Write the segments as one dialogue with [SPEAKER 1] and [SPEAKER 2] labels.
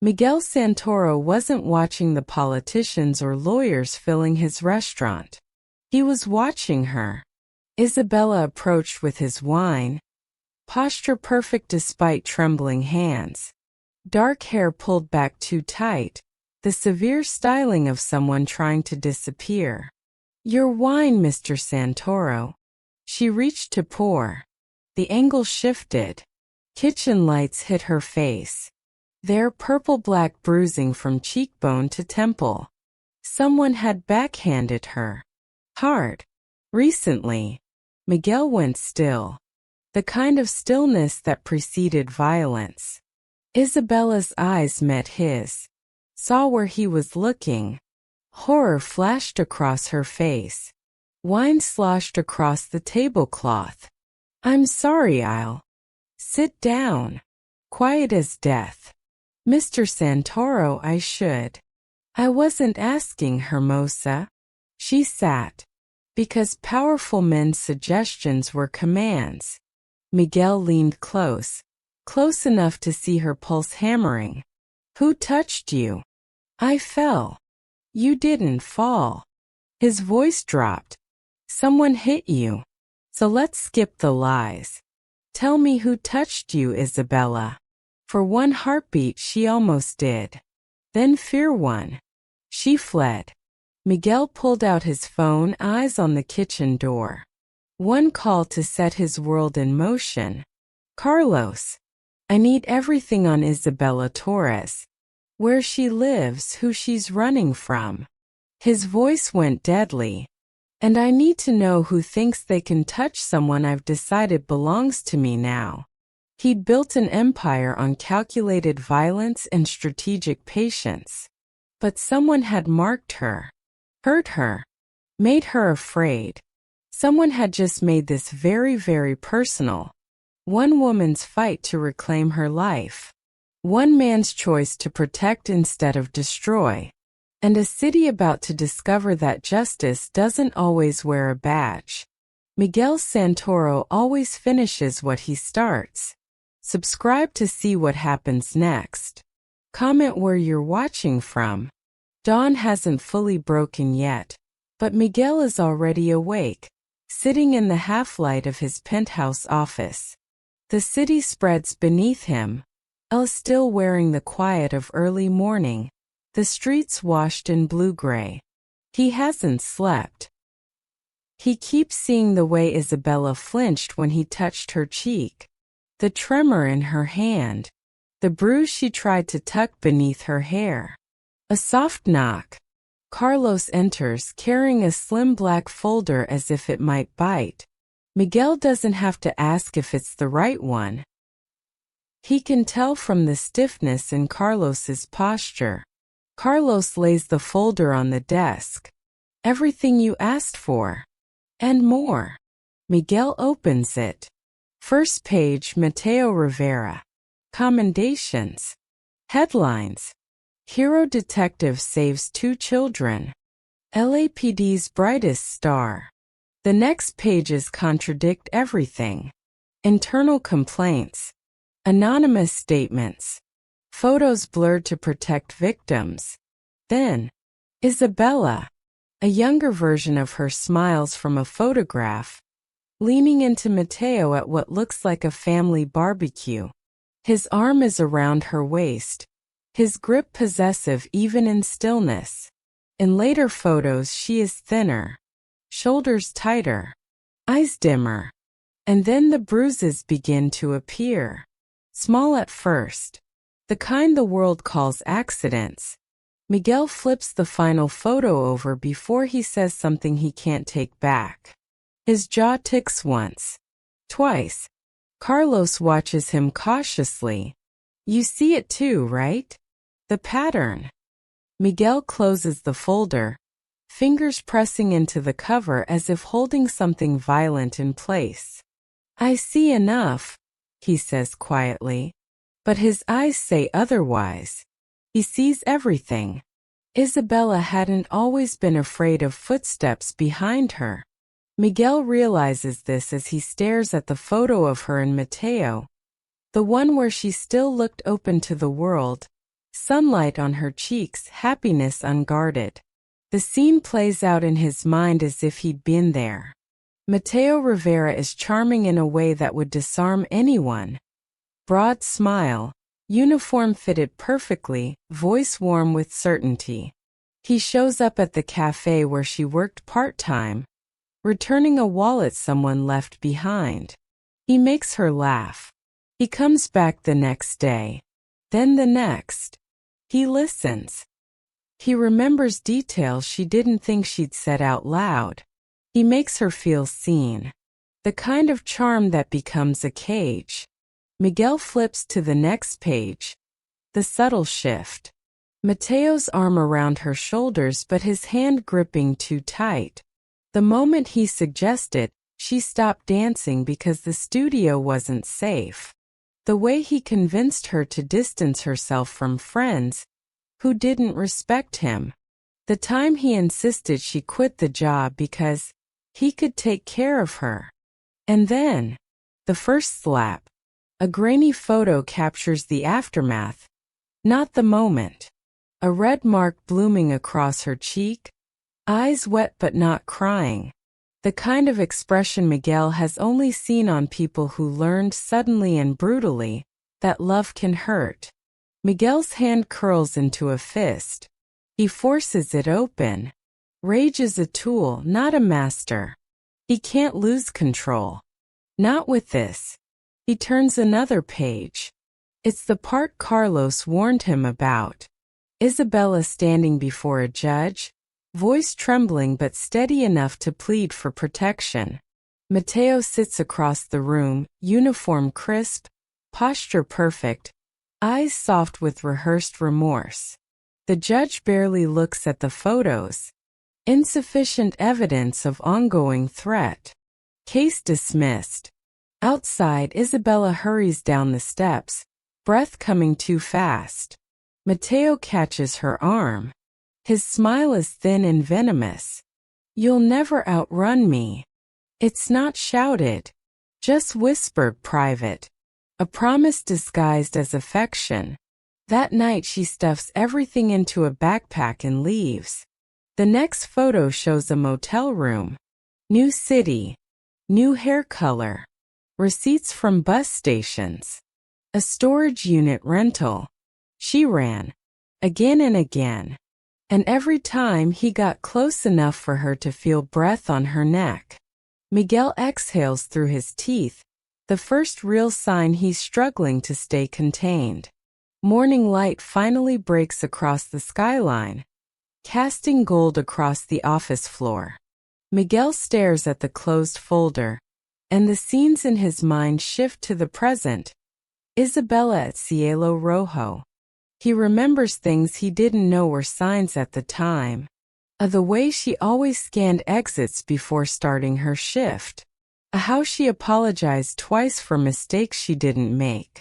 [SPEAKER 1] Miguel Santoro wasn't watching the politicians or lawyers filling his restaurant. He was watching her. Isabella approached with his wine, posture perfect despite trembling hands. Dark hair pulled back too tight, the severe styling of someone trying to disappear. "Your wine, Mr. Santoro." She reached to pour. The angle shifted. Kitchen lights hit her face. There, purple-black bruising from cheekbone to temple. Someone had backhanded her. Hard. Recently. Miguel went still. The kind of stillness that preceded violence. Isabella's eyes met his. Saw where he was looking. Horror flashed across her face. Wine sloshed across the tablecloth. "I'm sorry, I'll sit down." Quiet as death. "Mr. Santoro, I should." "I wasn't asking, Hermosa." She sat. Because powerful men's suggestions were commands. Miguel leaned close enough to see her pulse hammering. "Who touched you?" "I fell." "You didn't fall." His voice dropped. "Someone hit you. So let's skip the lies. Tell me who touched you, Isabella." For one heartbeat she almost did. Then fear won. She fled. Miguel pulled out his phone, eyes on the kitchen door. One call to set his world in motion. "Carlos. I need everything on Isabella Torres. Where she lives, who she's running from." His voice went deadly. "And I need to know who thinks they can touch someone I've decided belongs to me now." He'd built an empire on calculated violence and strategic patience. But someone had marked her, hurt her, made her afraid. Someone had just made this very, very personal. One woman's fight to reclaim her life. One man's choice to protect instead of destroy. And a city about to discover that justice doesn't always wear a badge. Miguel Santoro always finishes what he starts. Subscribe to see what happens next. Comment where you're watching from. Dawn hasn't fully broken yet, but Miguel is already awake, sitting in the half-light of his penthouse office. The city spreads beneath him, still wearing the quiet of early morning. The streets washed in blue-gray. He hasn't slept. He keeps seeing the way Isabella flinched when he touched her cheek. The tremor in her hand. The bruise she tried to tuck beneath her hair. A soft knock. Carlos enters carrying a slim black folder as if it might bite. Miguel doesn't have to ask if it's the right one. He can tell from the stiffness in Carlos's posture. Carlos lays the folder on the desk. "Everything you asked for. And more." Miguel opens it. First page, Mateo Rivera. Commendations. Headlines. Hero detective saves 2 children. LAPD's brightest star. The next pages contradict everything. Internal complaints. Anonymous statements. Photos blurred to protect victims. Then, Isabella. A younger version of her smiles from a photograph, leaning into Mateo at what looks like a family barbecue. His arm is around her waist, his grip possessive even in stillness. In later photos she is thinner, shoulders tighter, eyes dimmer. And then the bruises begin to appear. Small at first. The kind the world calls accidents. Miguel flips the final photo over before he says something he can't take back. His jaw ticks once. Twice. Carlos watches him cautiously. "You see it too, right? The pattern." Miguel closes the folder, fingers pressing into the cover as if holding something violent in place. "I see enough," he says quietly. But his eyes say otherwise. He sees everything. Isabella hadn't always been afraid of footsteps behind her. Miguel realizes this as he stares at the photo of her and Mateo, the one where she still looked open to the world, sunlight on her cheeks, happiness unguarded. The scene plays out in his mind as if he'd been there. Mateo Rivera is charming in a way that would disarm anyone. Broad smile, uniform fitted perfectly, voice warm with certainty. He shows up at the cafe where she worked part-time, returning a wallet someone left behind. He makes her laugh. He comes back the next day. Then the next. He listens. He remembers details she didn't think she'd said out loud. He makes her feel seen. The kind of charm that becomes a cage. Miguel flips to the next page. The subtle shift. Mateo's arm around her shoulders but his hand gripping too tight. The moment he suggested, she stopped dancing because the studio wasn't safe. The way he convinced her to distance herself from friends who didn't respect him. The time he insisted she quit the job because he could take care of her. And then, the first slap. A grainy photo captures the aftermath, not the moment. A red mark blooming across her cheek, eyes wet but not crying. The kind of expression Miguel has only seen on people who learned suddenly and brutally that love can hurt. Miguel's hand curls into a fist. He forces it open. Rage is a tool, not a master. He can't lose control. Not with this. He turns another page. It's the part Carlos warned him about. Isabella standing before a judge, voice trembling but steady enough to plead for protection. Mateo sits across the room, uniform crisp, posture perfect, eyes soft with rehearsed remorse. The judge barely looks at the photos. Insufficient evidence of ongoing threat. Case dismissed. Outside, Isabella hurries down the steps, breath coming too fast. Mateo catches her arm. His smile is thin and venomous. You'll never outrun me. It's not shouted, just whispered private. A promise disguised as affection. That night she stuffs everything into a backpack and leaves. The next photo shows a motel room. New city. New hair color. Receipts from bus stations. A storage unit rental. She ran. Again and again. And every time he got close enough for her to feel breath on her neck. Miguel exhales through his teeth, the first real sign he's struggling to stay contained. Morning light finally breaks across the skyline, casting gold across the office floor. Miguel stares at the closed folder, and the scenes in his mind shift to the present. Isabella at Cielo Rojo. He remembers things he didn't know were signs at the time. The way she always scanned exits before starting her shift. How she apologized twice for mistakes she didn't make.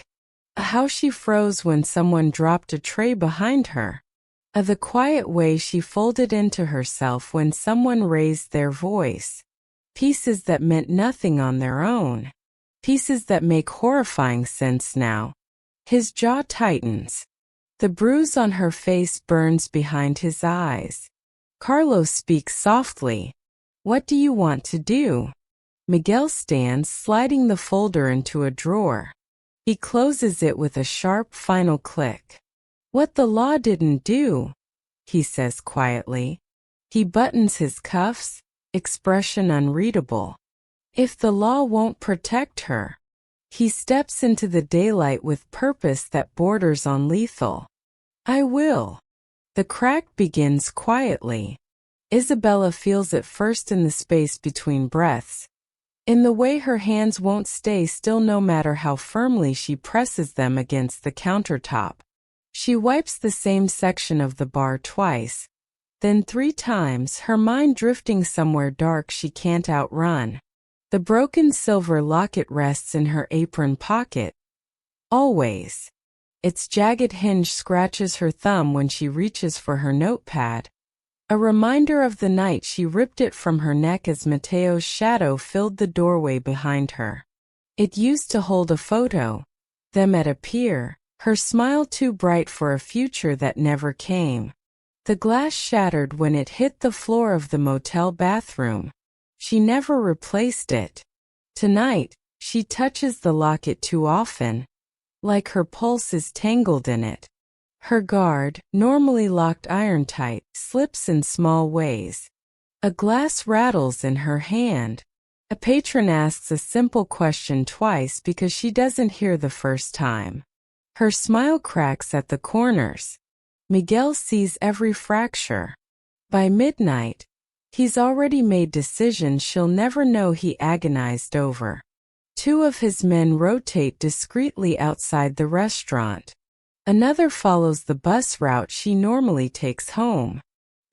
[SPEAKER 1] How she froze when someone dropped a tray behind her. The quiet way she folded into herself when someone raised their voice. Pieces that meant nothing on their own. Pieces that make horrifying sense now. His jaw tightens. The bruise on her face burns behind his eyes. Carlos speaks softly. What do you want to do? Miguel stands, sliding the folder into a drawer. He closes it with a sharp final click. What the law didn't do, he says quietly. He buttons his cuffs, expression unreadable. If the law won't protect her. He steps into the daylight with purpose that borders on lethal. I will. The crack begins quietly. Isabella feels it first in the space between breaths. In the way her hands won't stay still no matter how firmly she presses them against the countertop. She wipes the same section of the bar twice, then 3 times, her mind drifting somewhere dark she can't outrun. The broken silver locket rests in her apron pocket. Always. Its jagged hinge scratches her thumb when she reaches for her notepad. A reminder of the night she ripped it from her neck as Mateo's shadow filled the doorway behind her. It used to hold a photo. Them at a pier, Her smile too bright for a future that never came. The glass shattered when it hit the floor of the motel bathroom. She never replaced it. Tonight, she touches the locket too often, like her pulse is tangled in it. Her guard, normally locked iron-tight, slips in small ways. A glass rattles in her hand. A patron asks a simple question twice because she doesn't hear the first time. Her smile cracks at the corners. Miguel sees every fracture. By midnight, he's already made decisions she'll never know he agonized over. Two of his men rotate discreetly outside the restaurant. Another follows the bus route she normally takes home.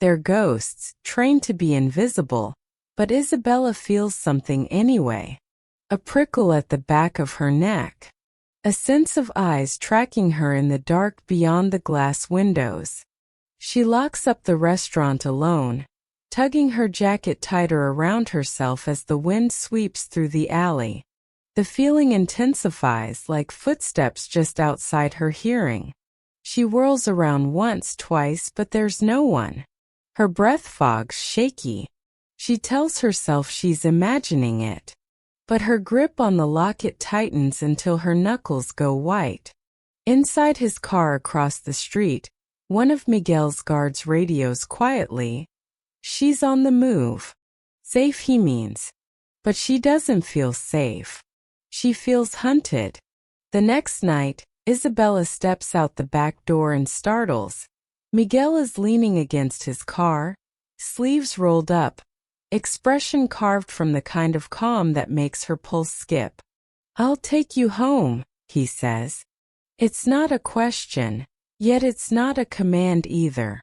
[SPEAKER 1] They're ghosts, trained to be invisible, but Isabella feels something anyway. A prickle at the back of her neck. A sense of eyes tracking her in the dark beyond the glass windows. She locks up the restaurant alone, tugging her jacket tighter around herself as the wind sweeps through the alley. The feeling intensifies like footsteps just outside her hearing. She whirls around once, twice, but there's no one. Her breath fogs shaky. She tells herself she's imagining it. But her grip on the locket tightens until her knuckles go white. Inside his car across the street, one of Miguel's guards radios quietly. She's on the move. Safe, he means. But she doesn't feel safe. She feels hunted. The next night, Isabella steps out the back door and startles. Miguel is leaning against his car, sleeves rolled up, expression carved from the kind of calm that makes her pulse skip. "I'll take you home," he says. It's not a question, yet it's not a command either.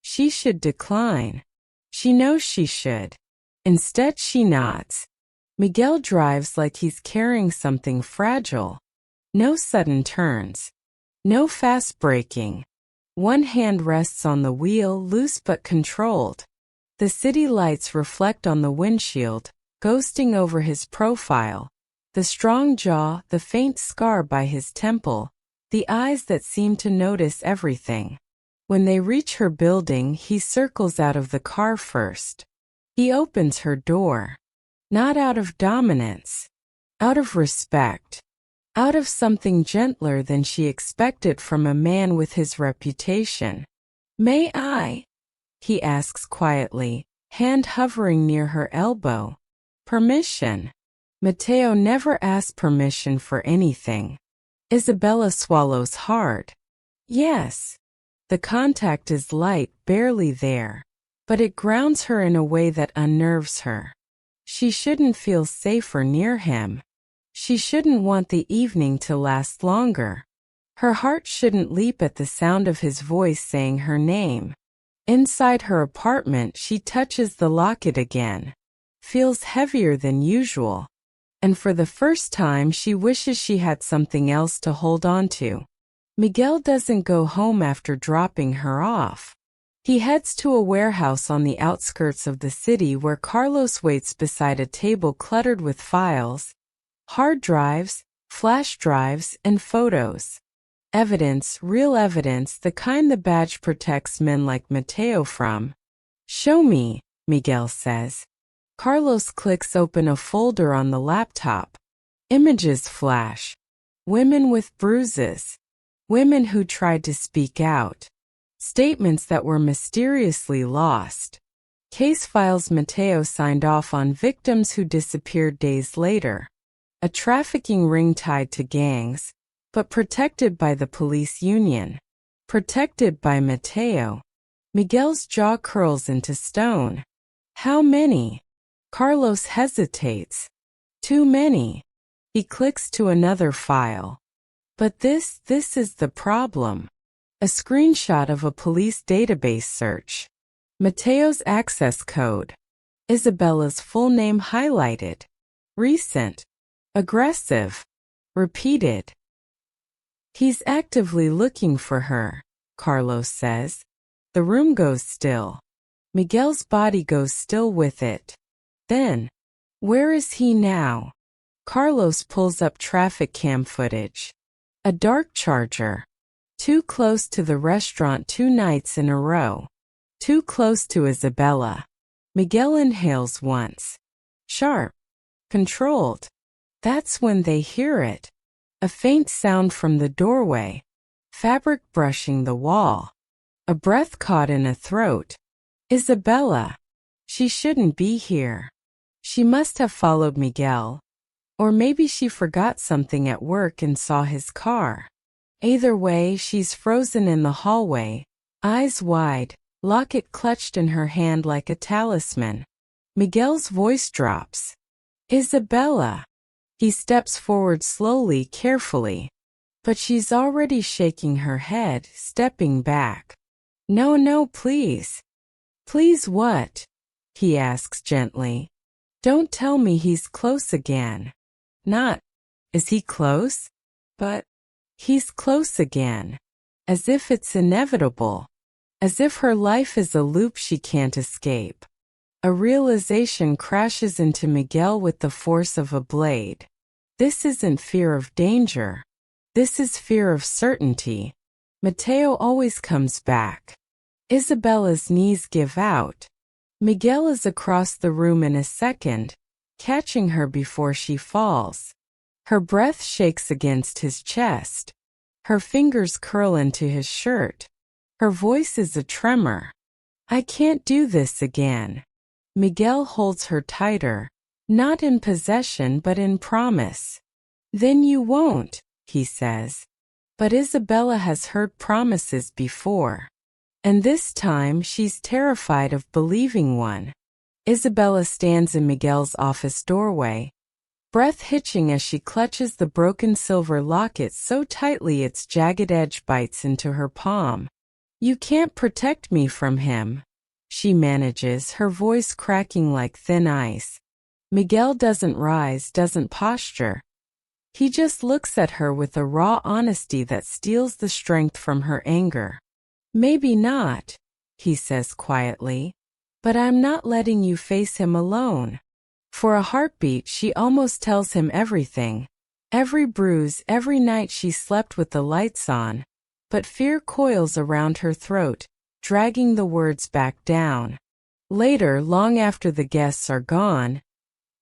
[SPEAKER 1] She should decline. She knows she should. Instead, she nods. Miguel drives like he's carrying something fragile. No sudden turns. No fast braking. One hand rests on the wheel, loose but controlled. The city lights reflect on the windshield, ghosting over his profile. The strong jaw, the faint scar by his temple, the eyes that seem to notice everything. When they reach her building, he circles out of the car first. He opens her door. Not out of dominance. Out of respect. Out of something gentler than she expected from a man with his reputation. "May I?" he asks quietly, hand hovering near her elbow. Permission. Mateo never asked permission for anything. Isabella swallows hard. Yes. The contact is light, barely there. But it grounds her in a way that unnerves her. She shouldn't feel safer near him. She shouldn't want the evening to last longer. Her heart shouldn't leap at the sound of his voice saying her name. Inside her apartment, she touches the locket again. Feels heavier than usual. And for the first time, she wishes she had something else to hold on to. Miguel doesn't go home after dropping her off. He heads to a warehouse on the outskirts of the city where Carlos waits beside a table cluttered with files, hard drives, flash drives, and photos. Evidence, real evidence, the kind the badge protects men like Mateo from. "Show me," Miguel says. Carlos clicks open a folder on the laptop. Images flash. Women with bruises. Women who tried to speak out. Statements that were mysteriously lost. Case files Mateo signed off on victims who disappeared days later. A trafficking ring tied to gangs, but protected by the police union. Protected by Mateo. Miguel's jaw curls into stone. How many? Carlos hesitates. Too many. He clicks to another file. But this is the problem. A screenshot of a police database search. Mateo's access code. Isabella's full name highlighted. Recent. Aggressive. Repeated. He's actively looking for her, Carlos says. The room goes still. Miguel's body goes still with it. Then, where is he now? Carlos pulls up traffic cam footage. A dark charger. Too close to the restaurant 2 nights in a row. Too close to Isabella. Miguel inhales once. Sharp. Controlled. That's when they hear it. A faint sound from the doorway. Fabric brushing the wall. A breath caught in a throat. Isabella. She shouldn't be here. She must have followed Miguel. Or maybe she forgot something at work and saw his car. Either way, she's frozen in the hallway, eyes wide, locket clutched in her hand like a talisman. Miguel's voice drops. Isabella. He steps forward slowly, carefully. But she's already shaking her head, stepping back. No, no, please. Please what? He asks gently. Don't tell me he's close again. Not, is he close? But, he's close again. As if it's inevitable. As if her life is a loop she can't escape. A realization crashes into Miguel with the force of a blade. This isn't fear of danger. This is fear of certainty. Mateo always comes back. Isabella's knees give out. Miguel is across the room in a second, catching her before she falls. Her breath shakes against his chest. Her fingers curl into his shirt. Her voice is a tremor. I can't do this again. Miguel holds her tighter, not in possession but in promise. Then you won't, he says. But Isabella has heard promises before. And this time she's terrified of believing one. Isabella stands in Miguel's office doorway, breath hitching as she clutches the broken silver locket so tightly its jagged edge bites into her palm. You can't protect me from him, she manages, her voice cracking like thin ice. Miguel doesn't rise, doesn't posture. He just looks at her with a raw honesty that steals the strength from her anger. Maybe not, he says quietly, but I'm not letting you face him alone. For a heartbeat, she almost tells him everything. Every bruise, every night she slept with the lights on. But fear coils around her throat, dragging the words back down. Later, long after the guests are gone,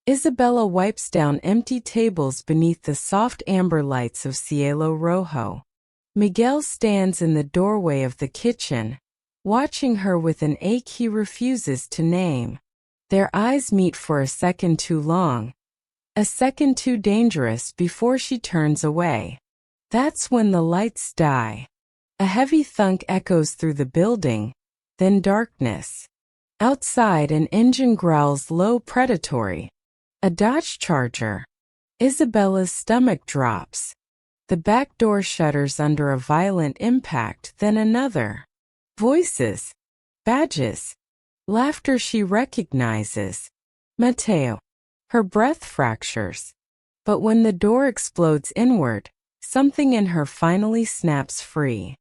[SPEAKER 1] Isabella wipes down empty tables beneath the soft amber lights of Cielo Rojo. Miguel stands in the doorway of the kitchen, watching her with an ache he refuses to name. Their eyes meet for a second too long, a second too dangerous before she turns away. That's when the lights die. A heavy thunk echoes through the building, then darkness. Outside, an engine growls low, predatory. A Dodge Charger. Isabella's stomach drops. The back door shutters under a violent impact, then another. Voices. Badges. Laughter she recognizes. Mateo. Her breath fractures. But when the door explodes inward, something in her finally snaps free.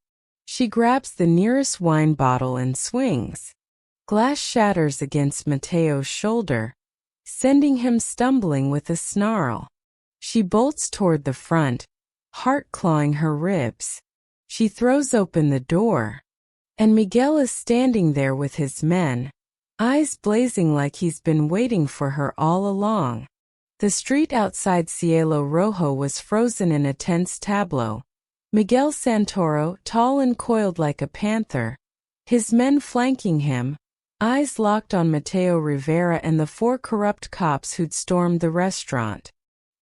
[SPEAKER 1] She grabs the nearest wine bottle and swings. Glass shatters against Mateo's shoulder, sending him stumbling with a snarl. She bolts toward the front, heart clawing her ribs. She throws open the door, and Miguel is standing there with his men, eyes blazing like he's been waiting for her all along. The street outside Cielo Rojo was frozen in a tense tableau. Miguel Santoro, tall and coiled like a panther, his men flanking him, eyes locked on Mateo Rivera and the 4 corrupt cops who'd stormed the restaurant.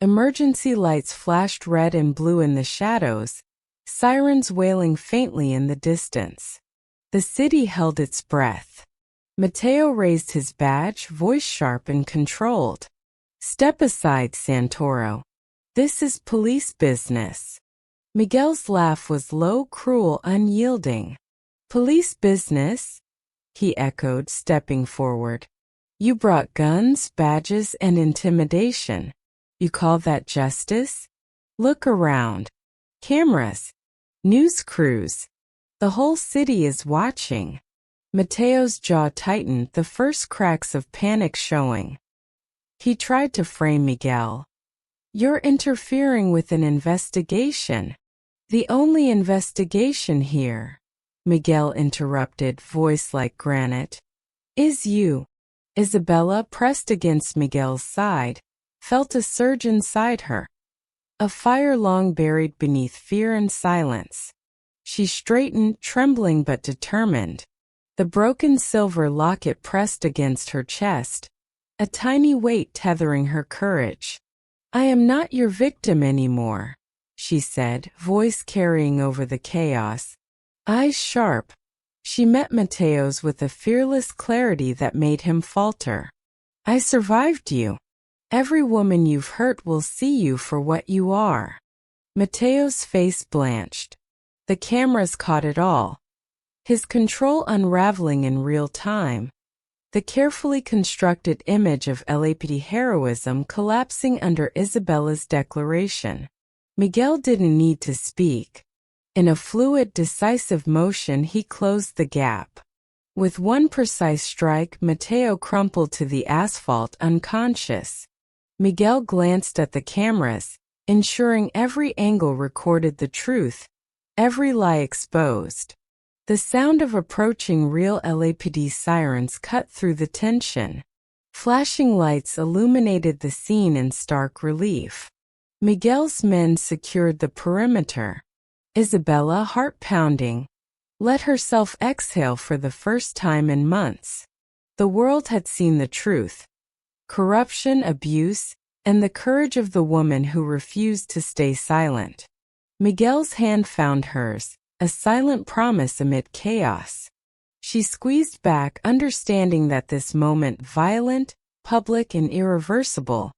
[SPEAKER 1] Emergency lights flashed red and blue in the shadows, sirens wailing faintly in the distance. The city held its breath. Mateo raised his badge, voice sharp and controlled. Step aside, Santoro. This is police business. Miguel's laugh was low, cruel, unyielding. Police business? He echoed, stepping forward. You brought guns, badges, and intimidation. You call that justice? Look around. Cameras. News crews. The whole city is watching. Mateo's jaw tightened, the first cracks of panic showing. He tried to frame Miguel. You're interfering with an investigation. The only investigation here, Miguel interrupted, voice like granite, is you. Isabella, pressed against Miguel's side, felt a surge inside her. A fire long buried beneath fear and silence. She straightened, trembling but determined. The broken silver locket pressed against her chest, a tiny weight tethering her courage. I am not your victim anymore, she said, voice carrying over the chaos. Eyes sharp, she met Mateo's with a fearless clarity that made him falter. I survived you. Every woman you've hurt will see you for what you are. Mateo's face blanched. The cameras caught it all. His control unraveling in real time. The carefully constructed image of LAPD heroism collapsing under Isabella's declaration. Miguel didn't need to speak. In a fluid, decisive motion, he closed the gap. With one precise strike, Mateo crumpled to the asphalt unconscious. Miguel glanced at the cameras, ensuring every angle recorded the truth, every lie exposed. The sound of approaching real LAPD sirens cut through the tension. Flashing lights illuminated the scene in stark relief. Miguel's men secured the perimeter. Isabella, heart pounding, let herself exhale for the first time in months. The world had seen the truth. Corruption, abuse, and the courage of the woman who refused to stay silent. Miguel's hand found hers, a silent promise amid chaos. She squeezed back, understanding that this moment, violent, public, and irreversible,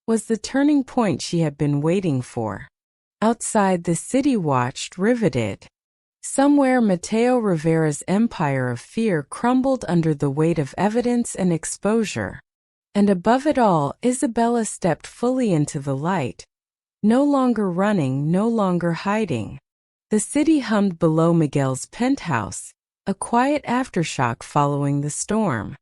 [SPEAKER 1] was the turning point she had been waiting for. Outside, the city watched, riveted. Somewhere, Mateo Rivera's empire of fear crumbled under the weight of evidence and exposure. And above it all, Isabella stepped fully into the light. No longer running, no longer hiding. The city hummed below Miguel's penthouse, a quiet aftershock following the storm.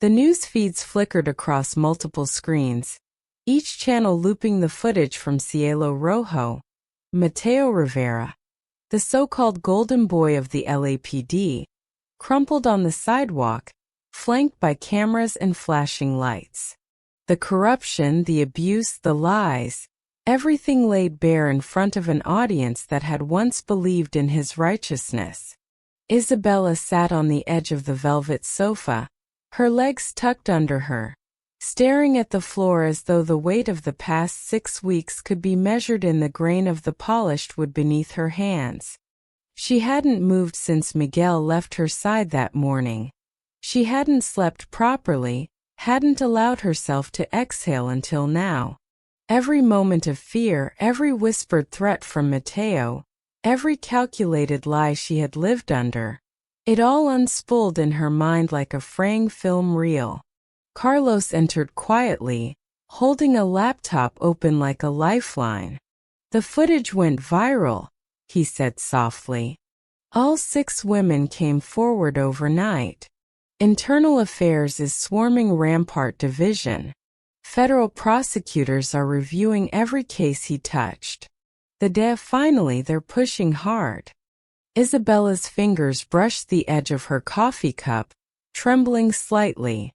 [SPEAKER 1] The news feeds flickered across multiple screens, each channel looping the footage from Cielo Rojo. Mateo Rivera, the so-called golden boy of the LAPD, crumpled on the sidewalk, flanked by cameras and flashing lights. The corruption, the abuse, the lies, everything laid bare in front of an audience that had once believed in his righteousness. Isabella sat on the edge of the velvet sofa, her legs tucked under her, staring at the floor as though the weight of the past 6 weeks could be measured in the grain of the polished wood beneath her hands. She hadn't moved since Miguel left her side that morning. She hadn't slept properly, hadn't allowed herself to exhale until now. Every moment of fear, every whispered threat from Mateo, every calculated lie she had lived under, it all unspooled in her mind like a fraying film reel. Carlos entered quietly, holding a laptop open like a lifeline. The footage went viral, he said softly. All 6 women came forward overnight. Internal Affairs is swarming Rampart Division. Federal prosecutors are reviewing every case he touched. Finally, they're pushing hard. Isabella's fingers brushed the edge of her coffee cup, trembling slightly.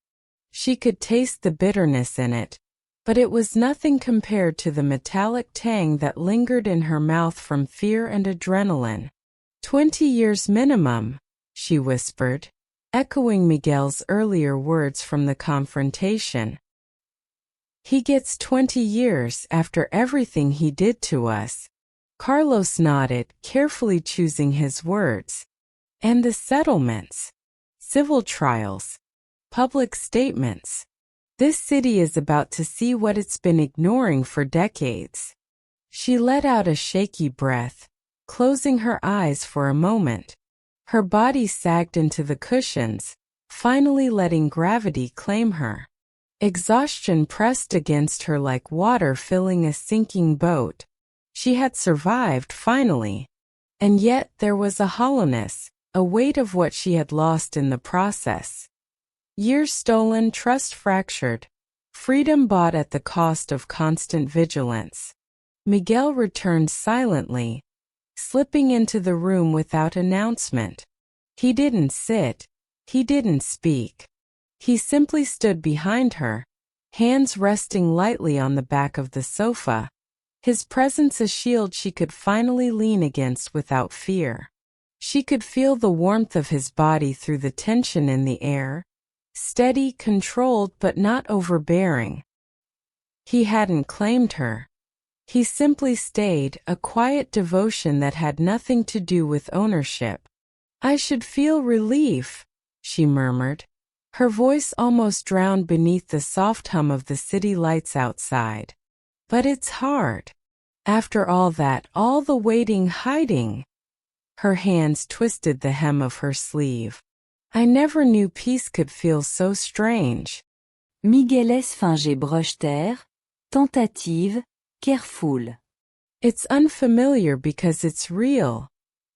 [SPEAKER 1] She could taste the bitterness in it, but it was nothing compared to the metallic tang that lingered in her mouth from fear and adrenaline. 20 years minimum, she whispered, echoing Miguel's earlier words from the confrontation. He gets 20 years after everything he did to us. Carlos nodded, carefully choosing his words. And the settlements, civil trials, public statements. This city is about to see what it's been ignoring for decades. She let out a shaky breath, closing her eyes for a moment. Her body sagged into the cushions, finally letting gravity claim her. Exhaustion pressed against her like water filling a sinking boat. She had survived, finally. And yet there was a hollowness, a weight of what she had lost in the process. Years stolen, trust fractured, freedom bought at the cost of constant vigilance. Miguel returned silently, slipping into the room without announcement. He didn't sit. He didn't speak. He simply stood behind her, hands resting lightly on the back of the sofa, his presence a shield she could finally lean against without fear. She could feel the warmth of his body through the tension in the air, steady, controlled but not overbearing. He hadn't claimed her. He simply stayed, a quiet devotion that had nothing to do with ownership. "I should feel relief," she murmured, her voice almost drowned beneath the soft hum of the city lights outside. "But it's hard. After all that, all the waiting, hiding." Her hands twisted the hem of her sleeve. "I never knew peace could feel so strange."
[SPEAKER 2] Miguelès fingeait broche-terre, tentative, careful.
[SPEAKER 1] "It's unfamiliar because it's real,"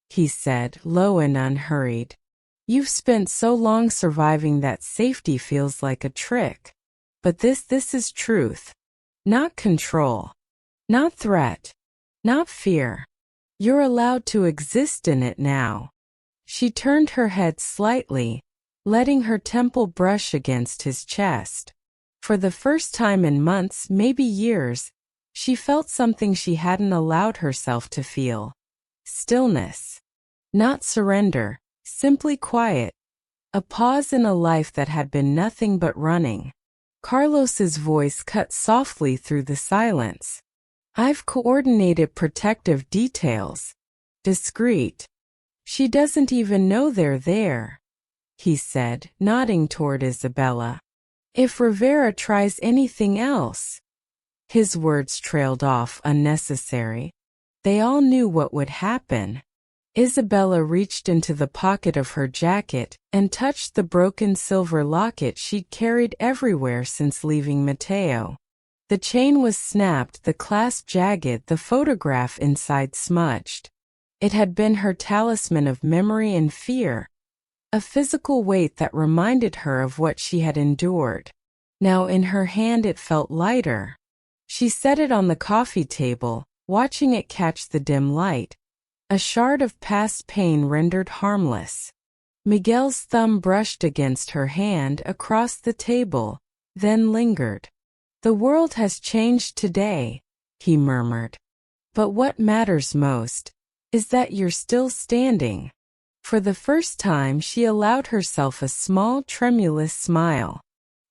[SPEAKER 1] he said, low and unhurried. "You've spent so long surviving that safety feels like a trick. But this is truth. Not control. Not threat. Not fear. You're allowed to exist in it now." She turned her head slightly, letting her temple brush against his chest. For the first time in months, maybe years, she felt something she hadn't allowed herself to feel. Stillness. Not surrender, simply quiet. A pause in a life that had been nothing but running. Carlos's voice cut softly through the silence. "I've coordinated protective details. Discreet. She doesn't even know they're there," he said, nodding toward Isabella. "If Rivera tries anything else." His words trailed off, unnecessary. They all knew what would happen. Isabella reached into the pocket of her jacket and touched the broken silver locket she'd carried everywhere since leaving Mateo. The chain was snapped, the clasp jagged, the photograph inside smudged. It had been her talisman of memory and fear, a physical weight that reminded her of what she had endured. Now in her hand it felt lighter. She set it on the coffee table, watching it catch the dim light, a shard of past pain rendered harmless. Miguel's thumb brushed against her hand across the table, then lingered. "The world has changed today," he murmured. "But what matters most is that you're still standing." For the first time she allowed herself a small, tremulous smile.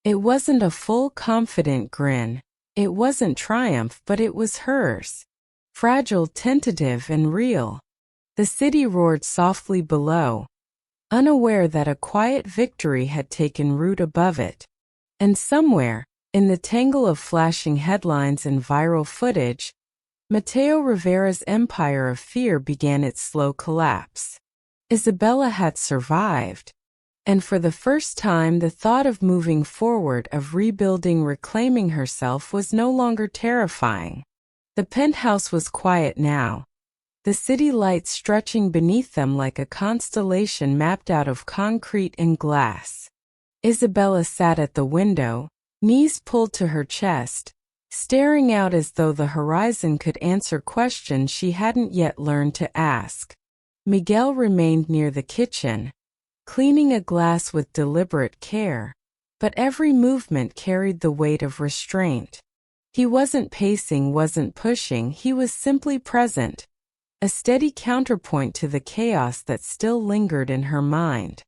[SPEAKER 1] It wasn't a full, confident grin. It wasn't triumph, but it was hers. Fragile, tentative, and real. The city roared softly below, unaware that a quiet victory had taken root above it. And somewhere, in the tangle of flashing headlines and viral footage, Mateo Rivera's empire of fear began its slow collapse. Isabella had survived. And for the first time the thought of moving forward, of rebuilding, reclaiming herself was no longer terrifying. The penthouse was quiet now, the city lights stretching beneath them like a constellation mapped out of concrete and glass. Isabella sat at the window, knees pulled to her chest, staring out as though the horizon could answer questions she hadn't yet learned to ask. Miguel remained near the kitchen, cleaning a glass with deliberate care, but every movement carried the weight of restraint. He wasn't pacing, wasn't pushing, he was simply present, a steady counterpoint to the chaos that still lingered in her mind.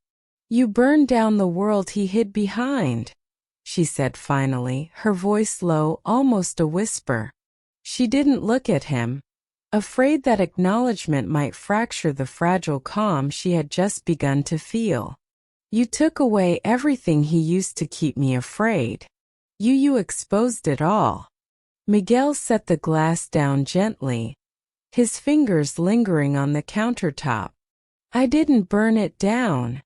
[SPEAKER 1] "You burned down the world he hid behind," she said finally, her voice low, almost a whisper. She didn't look at him, afraid that acknowledgement might fracture the fragile calm she had just begun to feel. "You took away everything he used to keep me afraid. You exposed it all." Miguel set the glass down gently, his fingers lingering on the countertop. "I didn't burn it down,"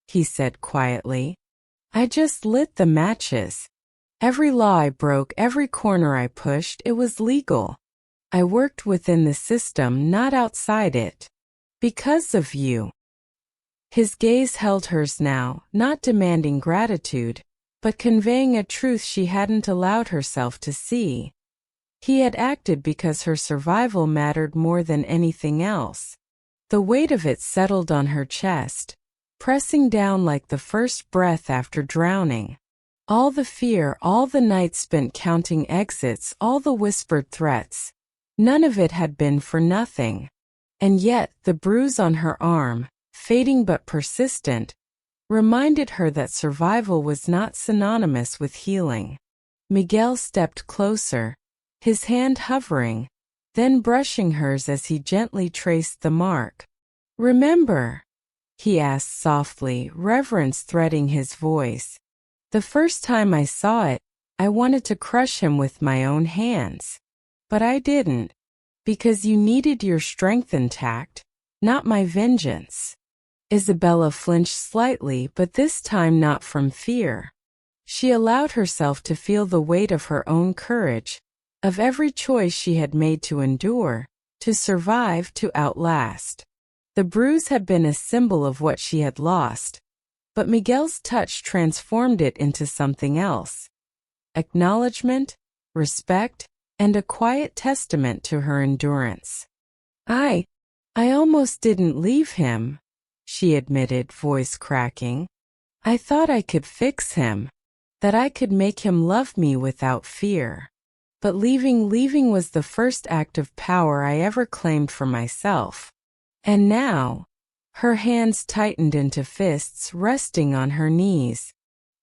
[SPEAKER 1] he said quietly. "I just lit the matches. Every law I broke, every corner I pushed, it was legal. I worked within the system, not outside it. Because of you." His gaze held hers now, not demanding gratitude, but conveying a truth she hadn't allowed herself to see. He had acted because her survival mattered more than anything else. The weight of it settled on her chest, pressing down like the first breath after drowning. All the fear, all the nights spent counting exits, all the whispered threats, none of it had been for nothing. And yet, the bruise on her arm, fading but persistent, reminded her that survival was not synonymous with healing. Miguel stepped closer, his hand hovering, then brushing hers as he gently traced the mark. "Remember?" he asked softly, reverence threading his voice. "The first time I saw it, I wanted to crush him with my own hands. But I didn't, because you needed your strength intact, not my vengeance." Isabella flinched slightly, but this time not from fear. She allowed herself to feel the weight of her own courage, of every choice she had made to endure, to survive, to outlast. The bruise had been a symbol of what she had lost, but Miguel's touch transformed it into something else. Acknowledgement, respect, and a quiet testament to her endurance. I almost didn't leave him," she admitted, voice cracking. "I thought I could fix him, that I could make him love me without fear. But leaving was the first act of power I ever claimed for myself. And now," her hands tightened into fists resting on her knees,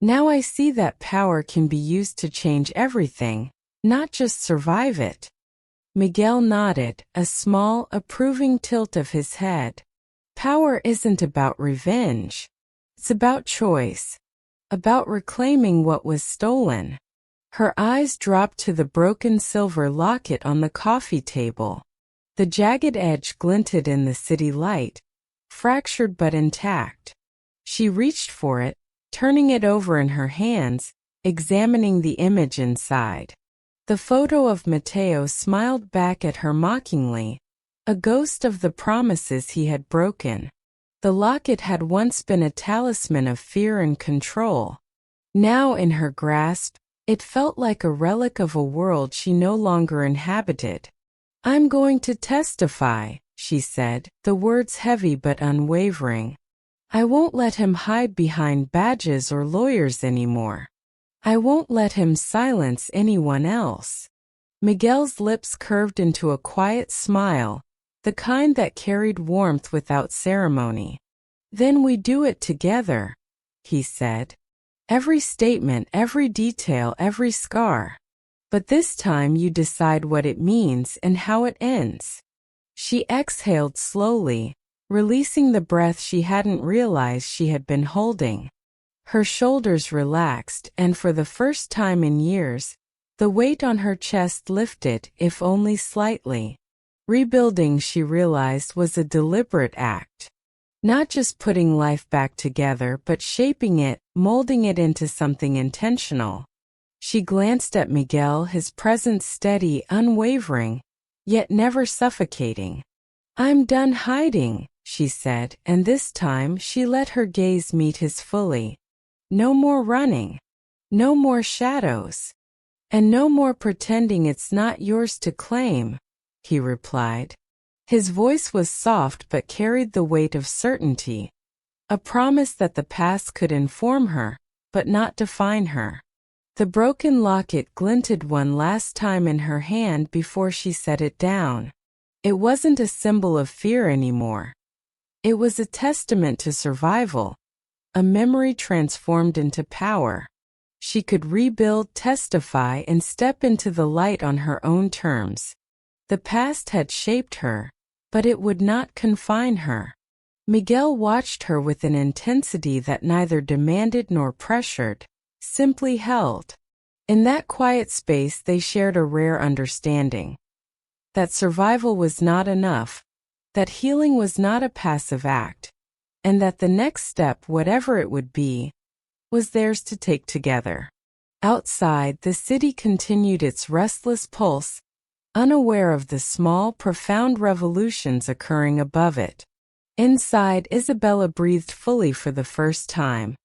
[SPEAKER 1] "now I see that power can be used to change everything, not just survive it." Miguel nodded, a small, approving tilt of his head. "Power isn't about revenge. It's about choice, about reclaiming what was stolen." Her eyes dropped to the broken silver locket on the coffee table. The jagged edge glinted in the city light, fractured but intact. She reached for it, turning it over in her hands, examining the image inside. The photo of Mateo smiled back at her mockingly, a ghost of the promises he had broken. The locket had once been a talisman of fear and control. Now in her grasp, it felt like a relic of a world she no longer inhabited. "I'm going to testify," she said, the words heavy but unwavering. "I won't let him hide behind badges or lawyers anymore. I won't let him silence anyone else." Miguel's lips curved into a quiet smile, the kind that carried warmth without ceremony. "Then we do it together," he said. "Every statement, every detail, every scar. But this time you decide what it means and how it ends." She exhaled slowly, releasing the breath she hadn't realized she had been holding. Her shoulders relaxed, and for the first time in years, the weight on her chest lifted, if only slightly. Rebuilding, she realized, was a deliberate act. Not just putting life back together, but shaping it, molding it into something intentional. She glanced at Miguel, his presence steady, unwavering, yet never suffocating. "I'm done hiding," she said, and this time she let her gaze meet his fully. "No more running. No more shadows. And no more pretending it's not yours to claim," he replied. His voice was soft but carried the weight of certainty, a promise that the past could inform her, but not define her. The broken locket glinted one last time in her hand before she set it down. It wasn't a symbol of fear anymore. It was a testament to survival, a memory transformed into power. She could rebuild, testify, and step into the light on her own terms. The past had shaped her, but it would not confine her. Miguel watched her with an intensity that neither demanded nor pressured, simply held. In that quiet space they shared a rare understanding. That survival was not enough, that healing was not a passive act, and that the next step, whatever it would be, was theirs to take together. Outside, the city continued its restless pulse, unaware of the small, profound revolutions occurring above it. Inside, Isabella breathed fully for the first time,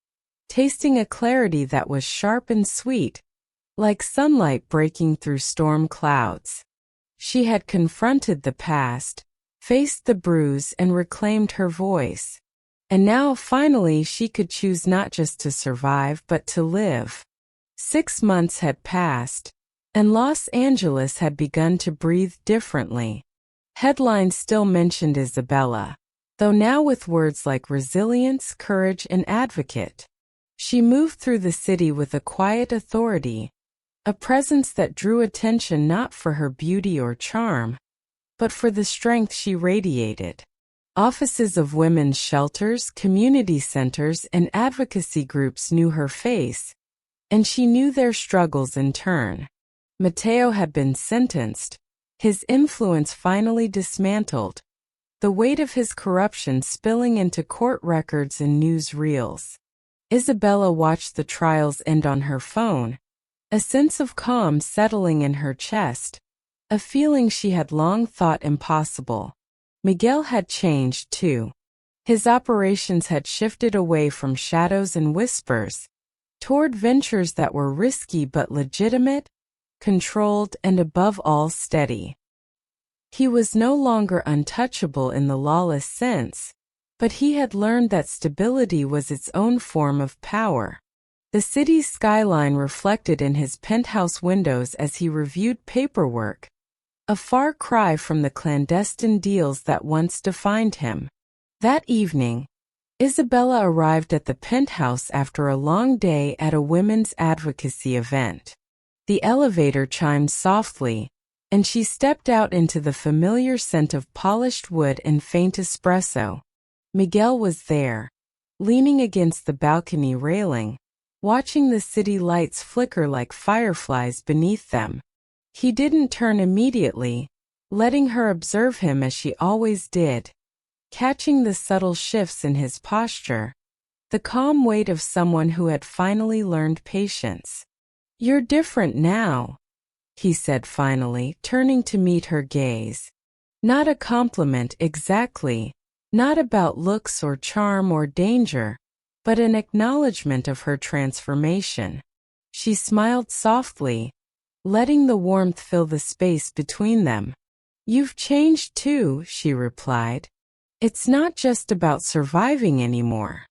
[SPEAKER 1] tasting a clarity that was sharp and sweet, like sunlight breaking through storm clouds. She had confronted the past, faced the bruise, and reclaimed her voice. And now, finally, she could choose not just to survive but to live. 6 months had passed, and Los Angeles had begun to breathe differently. Headlines still mentioned Isabella, though now with words like resilience, courage, and advocate. She moved through the city with a quiet authority, a presence that drew attention not for her beauty or charm, but for the strength she radiated. Offices of women's shelters, community centers, and advocacy groups knew her face, and she knew their struggles in turn. Mateo had been sentenced, his influence finally dismantled, the weight of his corruption spilling into court records and news reels. Isabella watched the trials end on her phone, a sense of calm settling in her chest, a feeling she had long thought impossible. Miguel had changed too. His operations had shifted away from shadows and whispers, toward ventures that were risky but legitimate, controlled, and above all steady. He was no longer untouchable in the lawless sense, but he had learned that stability was its own form of power. The city's skyline reflected in his penthouse windows as he reviewed paperwork, a far cry from the clandestine deals that once defined him. That evening, Isabella arrived at the penthouse after a long day at a women's advocacy event. The elevator chimed softly, and she stepped out into the familiar scent of polished wood and faint espresso. Miguel was there, leaning against the balcony railing, watching the city lights flicker like fireflies beneath them. He didn't turn immediately, letting her observe him as she always did, catching the subtle shifts in his posture, the calm weight of someone who had finally learned patience. "You're different now," he said finally, turning to meet her gaze. Not a compliment exactly, not about looks or charm or danger, but an acknowledgement of her transformation. She smiled softly, letting the warmth fill the space between them. "You've changed too," she replied. "It's not just about surviving anymore."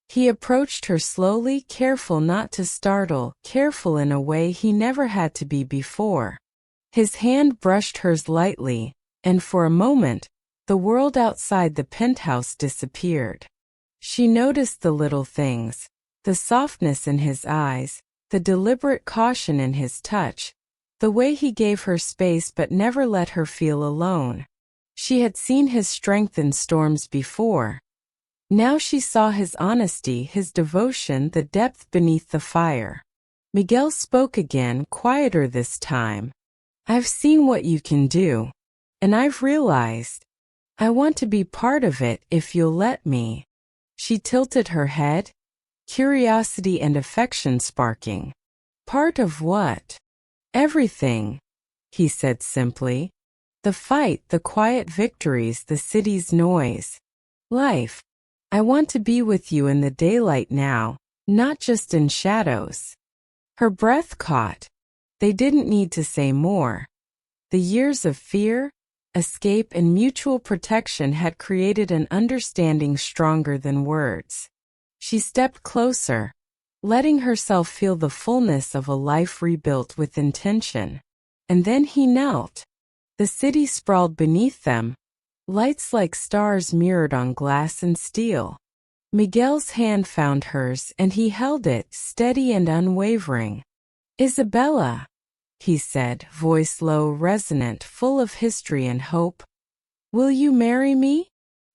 [SPEAKER 1] He approached her slowly, careful not to startle, careful in a way he never had to be before. His hand brushed hers lightly, and for a moment, the world outside the penthouse disappeared. She noticed the little things, the softness in his eyes, the deliberate caution in his touch, the way he gave her space but never let her feel alone. She had seen his strength in storms before. Now she saw his honesty, his devotion, the depth beneath the fire. Miguel spoke again, quieter this time. "I've seen what you can do, and I've realized I want to be part of it if you'll let me." She tilted her head, curiosity and affection sparking. "Part of what?" "Everything," he said simply. "The fight, the quiet victories, the city's noise. Life. I want to be with you in the daylight now, not just in shadows." Her breath caught. They didn't need to say more. The years of fear, escape, and mutual protection had created an understanding stronger than words. She stepped closer, letting herself feel the fullness of a life rebuilt with intention. And then he knelt. The city sprawled beneath them, lights like stars mirrored on glass and steel. Miguel's hand found hers, and he held it, steady and unwavering. "Isabella," he said, voice low, resonant, full of history and hope. "Will you marry me?"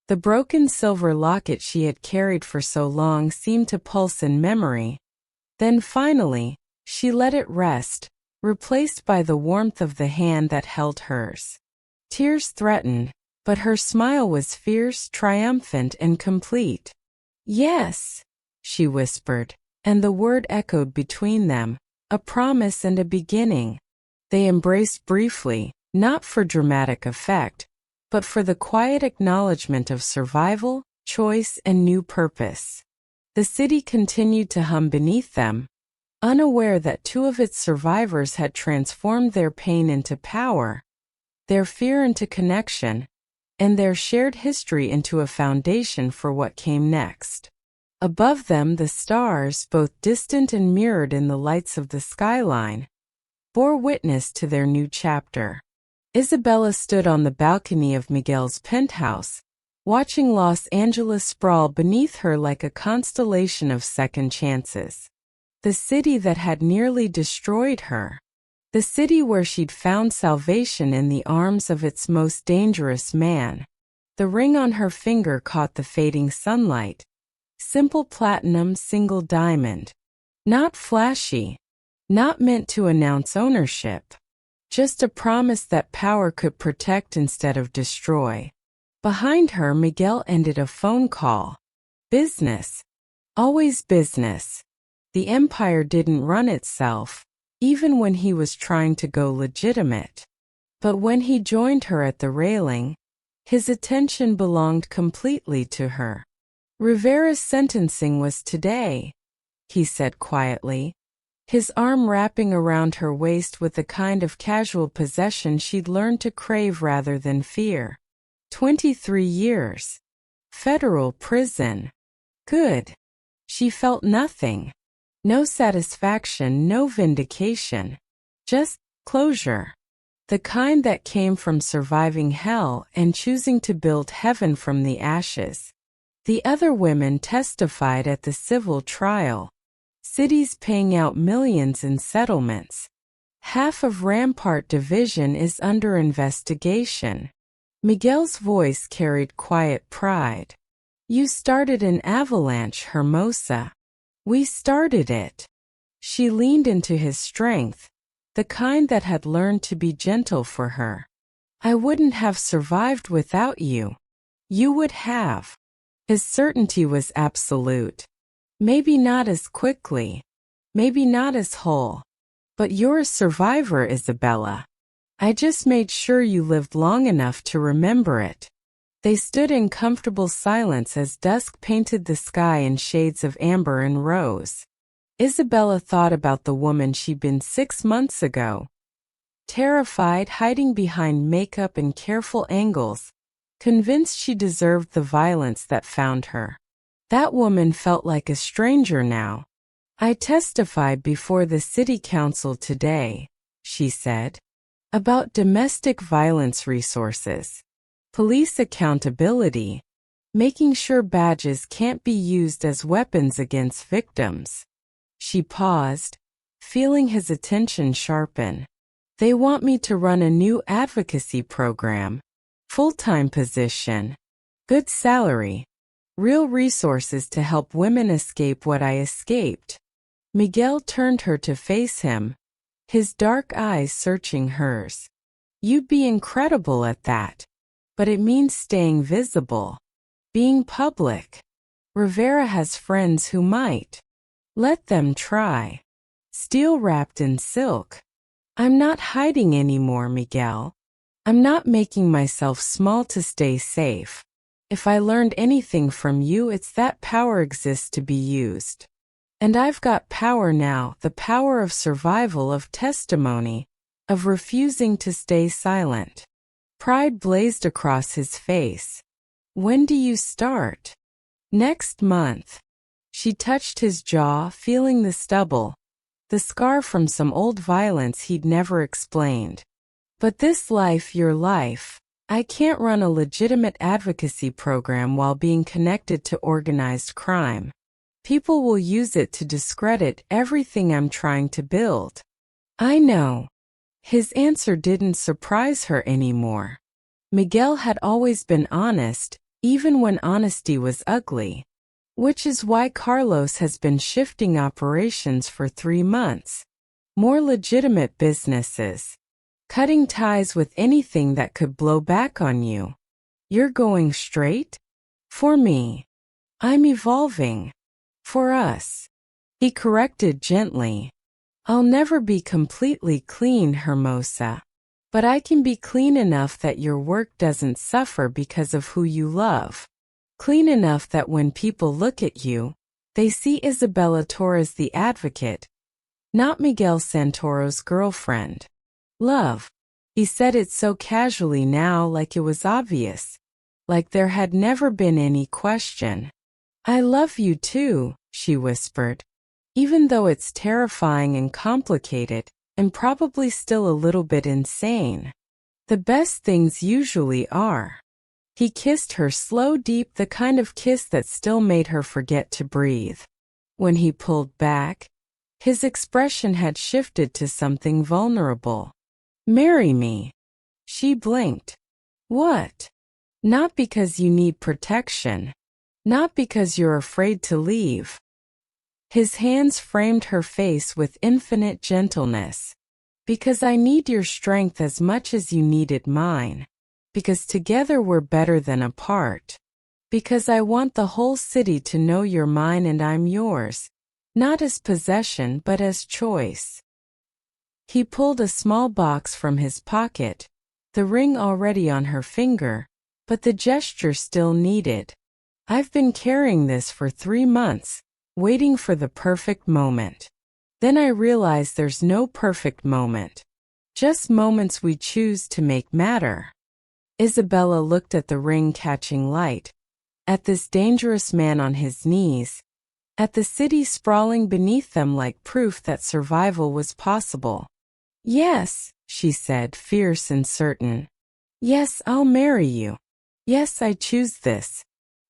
[SPEAKER 1] The broken silver locket she had carried for so long seemed to pulse in memory. Then finally, she let it rest, replaced by the warmth of the hand that held hers. Tears threatened, but her smile was fierce, triumphant, and complete. "Yes," she whispered, and the word echoed between them, a promise and a beginning. They embraced briefly, not for dramatic effect, but for the quiet acknowledgement of survival, choice, and new purpose. The city continued to hum beneath them, unaware that two of its survivors had transformed their pain into power, their fear into connection, and their shared history into a foundation for what came next. Above them, the stars, both distant and mirrored in the lights of the skyline, bore witness to their new chapter. Isabella stood on the balcony of Miguel's penthouse, watching Los Angeles sprawl beneath her like a constellation of second chances. The city that had nearly destroyed her. The city where she'd found salvation in the arms of its most dangerous man. The ring on her finger caught the fading sunlight. Simple platinum single diamond. Not flashy. Not meant to announce ownership. Just a promise that power could protect instead of destroy. Behind her, Miguel ended a phone call. Business. Always business. The empire didn't run itself, even when he was trying to go legitimate. But when he joined her at the railing, his attention belonged completely to her. Rivera's sentencing was today, he said quietly, his arm wrapping around her waist with the kind of casual possession she'd learned to crave rather than fear. 23 years. Federal prison. Good. She felt nothing. No satisfaction, no vindication. Just closure. The kind that came from surviving hell and choosing to build heaven from the ashes. The other women testified at the civil trial. Cities paying out millions in settlements. Half of Rampart Division is under investigation. Miguel's voice carried quiet pride. You started an avalanche, Hermosa. We started it. She leaned into his strength, the kind that had learned to be gentle for her. I wouldn't have survived without you. You would have. His certainty was absolute. Maybe not as quickly. Maybe not as whole. But you're a survivor, Isabella. I just made sure you lived long enough to remember it. They stood in comfortable silence as dusk painted the sky in shades of amber and rose. Isabella thought about the woman she'd been 6 months ago. Terrified, hiding behind makeup and careful angles, convinced she deserved the violence that found her. That woman felt like a stranger now. I testified before the city council today, she said, about domestic violence resources. Police accountability, making sure badges can't be used as weapons against victims. She paused, feeling his attention sharpen. They want me to run a new advocacy program. Full-time position. Good salary. Real resources to help women escape what I escaped. Miguel turned her to face him, his dark eyes searching hers. You'd be incredible at that. But it means staying visible. Being public. Rivera has friends who might. Let them try. Steel wrapped in silk. I'm not hiding anymore, Miguel. I'm not making myself small to stay safe. If I learned anything from you, it's that power exists to be used. And I've got power now, the power of survival, of testimony, of refusing to stay silent. Pride blazed across his face. When do you start? Next month. She touched his jaw, feeling the stubble, the scar from some old violence he'd never explained. But this life, your life, I can't run a legitimate advocacy program while being connected to organized crime. People will use it to discredit everything I'm trying to build. I know. His answer didn't surprise her anymore. Miguel had always been honest, even when honesty was ugly. Which is why Carlos has been shifting operations for 3 months. More legitimate businesses. Cutting ties with anything that could blow back on you. You're going straight? For me. I'm evolving. For us. He corrected gently. I'll never be completely clean, Hermosa. But I can be clean enough that your work doesn't suffer because of who you love. Clean enough that when people look at you, they see Isabella Torres the advocate, not Miguel Santoro's girlfriend. Love. He said it so casually now, like it was obvious, like there had never been any question. I love you too, she whispered. Even though it's terrifying and complicated, and probably still a little bit insane. The best things usually are. He kissed her slow, deep, the kind of kiss that still made her forget to breathe. When he pulled back, his expression had shifted to something vulnerable. Marry me. She blinked. What? Not because you need protection. Not because you're afraid to leave. His hands framed her face with infinite gentleness. Because I need your strength as much as you needed mine. Because together we're better than apart. Because I want the whole city to know you're mine and I'm yours. Not as possession but as choice. He pulled a small box from his pocket, the ring already on her finger, but the gesture still needed. I've been carrying this for 3 months, waiting for the perfect moment. Then I realized there's no perfect moment. Just moments we choose to make matter. Isabella looked at the ring catching light, at this dangerous man on his knees, at the city sprawling beneath them like proof that survival was possible. Yes, she said, fierce and certain. Yes, I'll marry you. Yes, I choose this.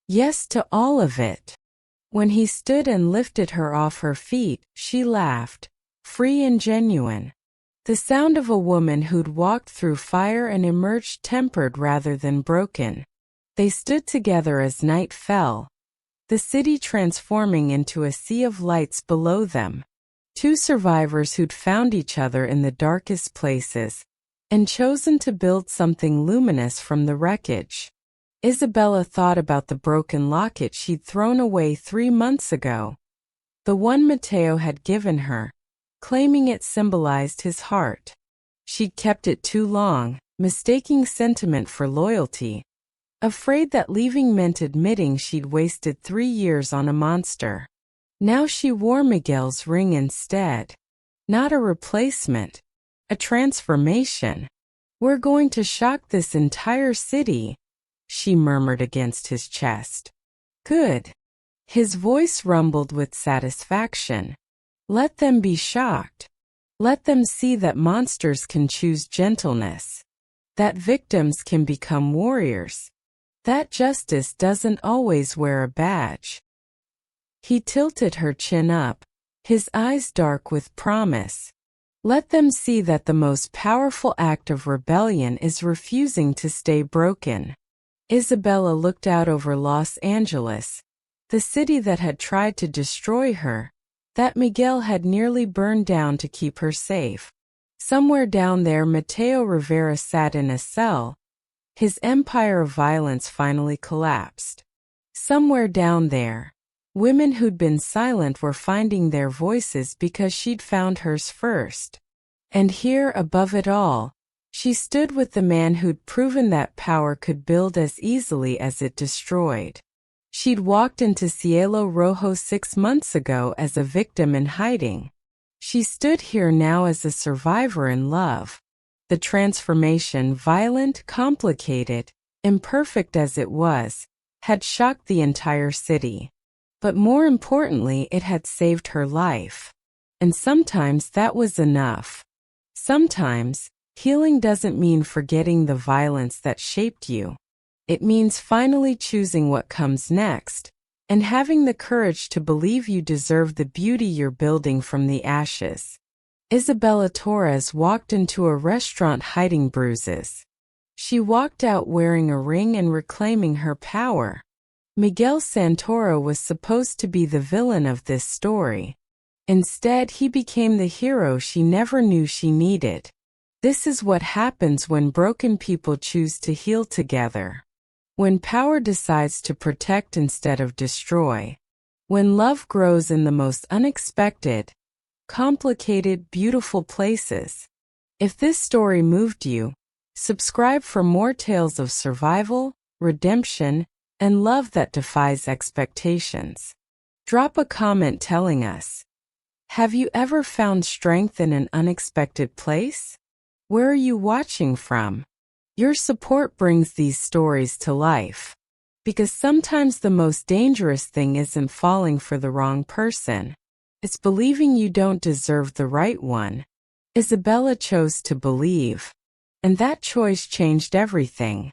[SPEAKER 1] Yes to all of it. When he stood and lifted her off her feet, she laughed, free and genuine. The sound of a woman who'd walked through fire and emerged tempered rather than broken. They stood together as night fell, the city transforming into a sea of lights below them. 2 survivors who'd found each other in the darkest places and chosen to build something luminous from the wreckage. Isabella thought about the broken locket she'd thrown away 3 months ago. The one Mateo had given her, claiming it symbolized his heart. She'd kept it too long, mistaking sentiment for loyalty. Afraid that leaving meant admitting she'd wasted 3 years on a monster. Now she wore Miguel's ring instead. Not a replacement. A transformation. We're going to shock this entire city, she murmured against his chest. Good. His voice rumbled with satisfaction. Let them be shocked. Let them see that monsters can choose gentleness. That victims can become warriors. That justice doesn't always wear a badge. He tilted her chin up, his eyes dark with promise. Let them see that the most powerful act of rebellion is refusing to stay broken. Isabella looked out over Los Angeles, the city that had tried to destroy her, that Miguel had nearly burned down to keep her safe. Somewhere down there Mateo Rivera sat in a cell. His empire of violence finally collapsed. Somewhere down there, women who'd been silent were finding their voices because she'd found hers first. And here, above it all, she stood with the man who'd proven that power could build as easily as it destroyed. She'd walked into Cielo Rojo 6 months ago as a victim in hiding. She stood here now as a survivor in love. The transformation, violent, complicated, imperfect as it was, had shocked the entire city. But more importantly, it had saved her life. And sometimes that was enough. Sometimes, healing doesn't mean forgetting the violence that shaped you. It means finally choosing what comes next, and having the courage to believe you deserve the beauty you're building from the ashes. Isabella Torres walked into a restaurant hiding bruises. She walked out wearing a ring and reclaiming her power. Miguel Santoro was supposed to be the villain of this story. Instead, he became the hero she never knew she needed. This is what happens when broken people choose to heal together. When power decides to protect instead of destroy. When love grows in the most unexpected, complicated, beautiful places. If this story moved you, subscribe for more tales of survival, redemption, and love that defies expectations. Drop a comment telling us Have you ever found strength in an unexpected place? Where are you watching from? Your support brings these stories to life. Because sometimes the most dangerous thing isn't falling for the wrong person. It's believing you don't deserve the right one. Isabella chose to believe. And that choice changed everything.